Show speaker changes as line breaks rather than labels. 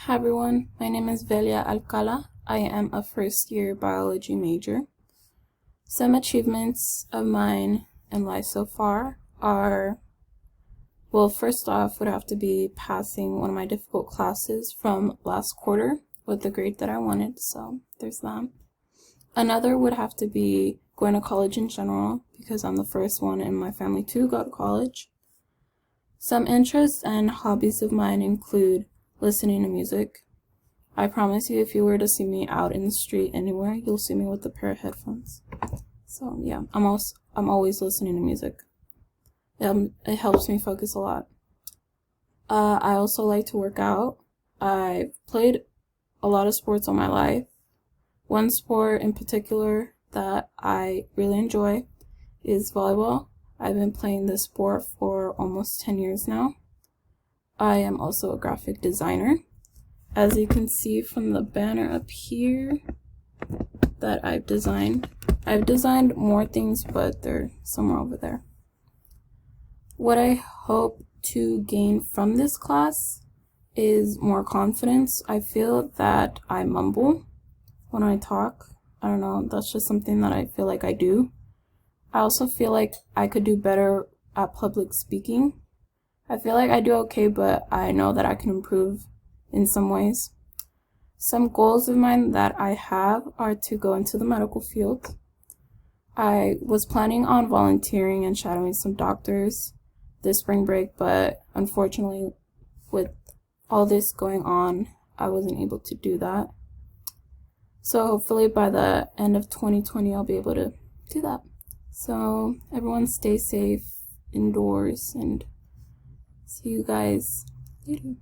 Hi everyone, my name is Velia Alcala. I am a first year biology major. Some achievements of mine in life so far are, well, first off would have to be passing one of my difficult classes from last quarter with the grade that I wanted, so there's that. Another would have to be going to college in general, because I'm the first one in my family to go to college. Some interests and hobbies of mine include listening to music. I promise you, if you were to see me out in the street anywhere, you'll see me with a pair of headphones. So yeah, I'm always listening to music. It helps me focus a lot. I also like to work out. I've played a lot of sports all my life. One sport in particular that I really enjoy is volleyball. I've been playing this sport for almost 10 years now. I am also a graphic designer. As you can see from the banner up here that I've designed more things, but they're somewhere over there. What I hope to gain from this class is more confidence. I feel that I mumble when I talk. I don't know, that's just something that I feel like I do. I also feel like I could do better at public speaking. I feel like I do okay, but I know that I can improve in some ways. Some goals of mine that I have are to go into the medical field. I was planning on volunteering and shadowing some doctors this spring break, but unfortunately with all this going on, I wasn't able to do that. So hopefully by the end of 2020, I'll be able to do that. So everyone stay safe indoors, and see you guys later.